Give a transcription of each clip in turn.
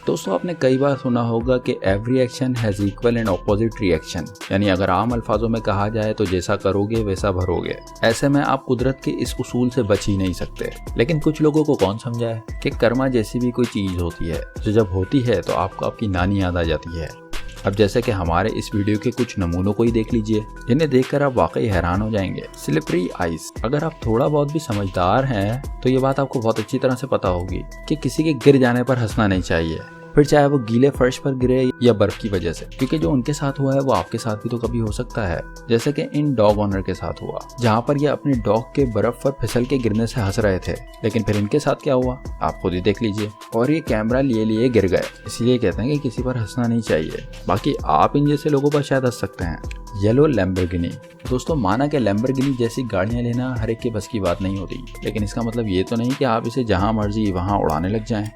दोस्तों आपने कई बार सुना होगा कि every action has equal and opposite reaction, यानी अगर आम अल्फाजों में कहा जाए तो जैसा करोगे वैसा भरोगे। ऐसे में आप कुदरत के इस उसूल से बच ही नहीं सकते। लेकिन कुछ लोगों को कौन समझाए कि कर्मा जैसी भी कोई चीज़ होती है जो जब होती है तो आपको आपकी नानी याद आ जाती है। अब जैसे कि हमारे इस वीडियो के कुछ नमूनों को ही देख लीजिए, जिन्हें देखकर आप वाकई हैरान हो जाएंगे। Slippery ice. अगर आप थोड़ा बहुत भी समझदार हैं तो ये बात आपको बहुत अच्छी तरह से पता होगी कि किसी के गिर जाने पर हंसना नहीं चाहिए, फिर चाहे वो गीले फर्श पर गिरे या बर्फ की वजह से, क्योंकि जो उनके साथ हुआ है वो आपके साथ भी तो कभी हो सकता है। जैसे कि इन डॉग ओनर के साथ हुआ, जहाँ पर ये अपने डॉग के बर्फ पर फिसल के गिरने से हंस रहे थे, लेकिन फिर इनके साथ क्या हुआ आप खुद ही देख लीजिए। और ये कैमरा लिए गिर गए। इसलिए कहते हैं कि किसी पर हंसना नहीं चाहिए। बाकी आप इन जैसे लोगों पर शायद हंस सकते हैं। Yellow Lamborghini. दोस्तों माना कि लैम्बोर्गिनी जैसी गाड़ियां लेना हर एक के बस की बात नहीं होती, लेकिन इसका मतलब ये तो नहीं कि आप इसे जहां मर्जी वहां उड़ाने लग जाएं।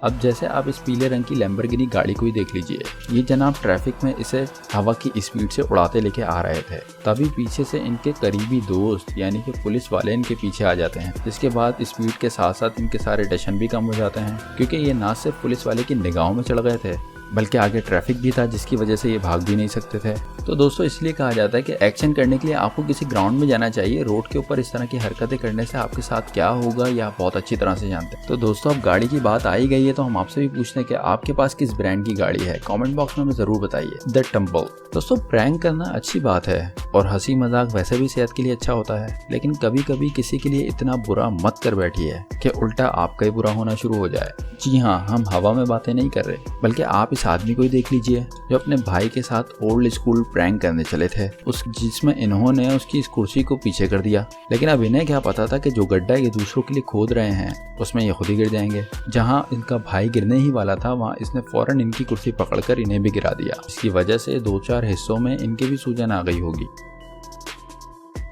अब जैसे आप इस पीले रंग की लैम्बोर्गिनी गाड़ी को ही देख लीजिए। ये जनाब ट्रैफिक में इसे हवा की स्पीड से उड़ाते लेके आ रहे थे, तभी पीछे से इनके करीबी दोस्त यानी कि पुलिस वाले इनके पीछे आ जाते हैं। जिसके बाद स्पीड के साथ साथ इनके सारे टशन भी कम हो जाते हैं, क्योंकि ये ना सिर्फ पुलिस वाले की निगाहों में चढ़ गए थे बल्कि आगे ट्रैफिक भी था, जिसकी वजह से ये भाग भी नहीं सकते थे। तो दोस्तों इसलिए कहा जाता है कि एक्शन करने के लिए आपको किसी ग्राउंड में जाना चाहिए। रोड के ऊपर इस तरह की हरकतें करने से आपके साथ क्या होगा यह आप बहुत अच्छी तरह से जानते हैं। तो दोस्तों अब गाड़ी की बात आई गई है तो हम आपसे भी पूछते हैं कि आपके पास किस ब्रांड की गाड़ी है। कमेंट बॉक्स में हमें जरूर बताइए। The tumble. दोस्तों प्रैंक करना अच्छी बात है और हंसी मजाक वैसे भी सेहत के लिए अच्छा होता है, लेकिन कभी कभी किसी के लिए इतना बुरा मत कर बैठिए कि उल्टा आपका ही बुरा होना शुरू हो जाए। जी हाँ, हम हवा में बातें नहीं कर रहे, बल्कि आप इस आदमी को ही देख लीजिए जो अपने भाई के साथ ओल्ड स्कूल प्रैंक करने चले थे, जिसमें इन्होंने उसकी इस कुर्सी को पीछे कर दिया। लेकिन अब इन्हें क्या पता था कि जो गड्ढा ये दूसरों के लिए खोद रहे हैं उसमें ये खुद ही गिर जाएंगे। जहां इनका भाई गिरने ही वाला था वहां इसने फौरन इनकी कुर्सी पकड़कर इन्हें भी गिरा दिया। इसकी वजह से 2-4 हिस्सों में इनके भी सूजन आ गई होगी।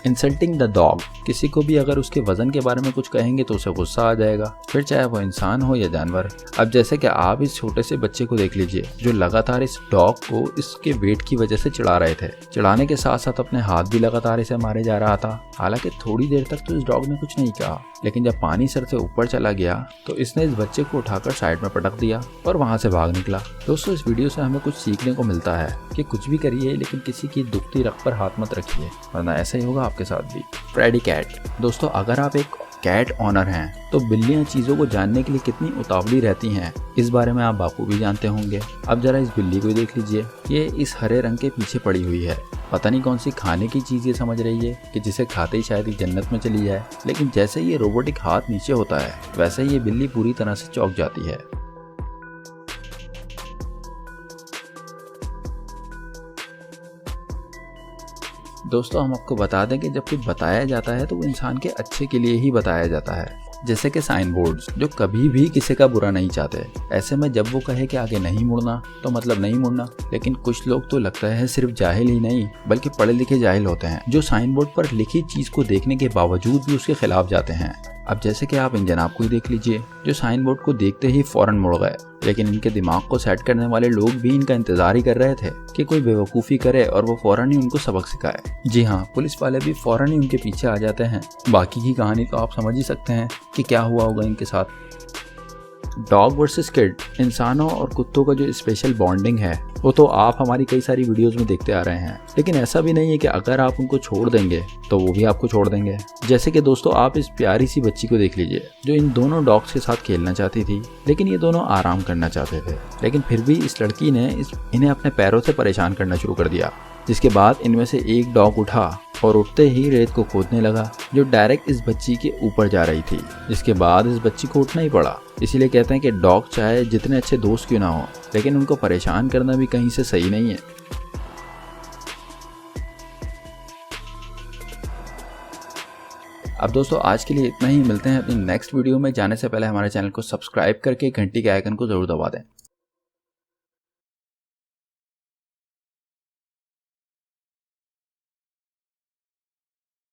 Insulting the dog. किसी को भी अगर उसके वजन के बारे में कुछ कहेंगे तो उसे गुस्सा आ जाएगा, फिर चाहे वो इंसान हो या जानवर। अब जैसे कि आप इस छोटे से बच्चे को देख लीजिए जो लगातार इस डॉग को इसके वेट की वजह से चिढ़ा रहे थे। चिढ़ाने के साथ साथ अपने हाथ भी लगातार इसे मारे जा रहा था। हालांकि थोड़ी देर तक तो इस डॉग ने कुछ नहीं कहा, लेकिन जब पानी सर से ऊपर चला गया तो इसने इस बच्चे को उठाकर साइड में पटक दिया और वहां से भाग निकला। दोस्तों इस वीडियो से हमें कुछ सीखने को मिलता है कि कुछ भी करिए लेकिन किसी की दुखती रग पर हाथ मत रखिए, वरना ऐसा ही होगा आपके साथ भी। Freddy cat. दोस्तों अगर आप एक कैट ऑनर हैं तो बिल्लियां चीजों को जानने के लिए कितनी उतावली रहती हैं, इस बारे में आप बाखूबी जानते होंगे। अब जरा इस बिल्ली को देख लीजिए, ये इस हरे रंग के पीछे पड़ी हुई है। पता नहीं कौन सी खाने की चीज ये समझ रही है कि जिसे खाते ही शायद जन्नत में चली जाए, लेकिन जैसे ये रोबोटिक हाथ नीचे होता है वैसे ये बिल्ली पूरी तरह से चौंक जाती है। दोस्तों हम आपको बता दें कि जब कुछ बताया जाता है तो वो इंसान के अच्छे के लिए ही बताया जाता है। जैसे कि साइन बोर्ड्स जो कभी भी किसी का बुरा नहीं चाहते। ऐसे में जब वो कहे कि आगे नहीं मुड़ना तो मतलब नहीं मुड़ना। लेकिन कुछ लोग तो लगता है सिर्फ जाहिल ही नहीं बल्कि पढ़े लिखे जाहिल होते हैं, जो साइन बोर्ड पर लिखी चीज को देखने के बावजूद भी उसके खिलाफ जाते हैं। अब जैसे कि आप इन जनाब को ही देख लीजिए जो साइन बोर्ड को देखते ही फौरन मुड़ गए, लेकिन इनके दिमाग को सेट करने वाले लोग भी इनका इंतजार ही कर रहे थे कि कोई बेवकूफ़ी करे और वो फौरन ही उनको सबक सिखाए। जी हाँ, पुलिस वाले भी फौरन ही उनके पीछे आ जाते हैं। बाकी की कहानी तो आप समझ ही सकते हैं कि क्या हुआ होगा इनके साथ। Dog versus kid. इंसानों और कुत्तों का जो स्पेशल बॉन्डिंग है वो तो आप हमारी कई सारी वीडियोस में देखते आ रहे हैं, लेकिन ऐसा भी नहीं है कि अगर आप उनको छोड़ देंगे तो वो भी आपको छोड़ देंगे। जैसे कि दोस्तों आप इस प्यारी सी बच्ची को देख लीजिए जो इन दोनों डॉग्स के साथ खेलना चाहती थी, लेकिन ये दोनों आराम करना चाहते थे। लेकिन फिर भी इस लड़की ने इन्हें अपने पैरों से परेशान करना शुरू कर दिया, जिसके बाद इनमें से एक डॉग उठा और उठते ही रेत को खोदने लगा जो डायरेक्ट इस बच्ची के ऊपर जा रही थी, जिसके बाद इस बच्ची को उठना ही पड़ा। इसीलिए कहते हैं कि डॉग चाहे जितने अच्छे दोस्त क्यों ना हो, लेकिन उनको परेशान करना भी कहीं से सही नहीं है। अब दोस्तों आज के लिए इतना ही। मिलते हैं अपनी नेक्स्ट वीडियो में। जाने से पहले हमारे चैनल को सब्सक्राइब करके घंटी के आइकन को जरूर दबा दें।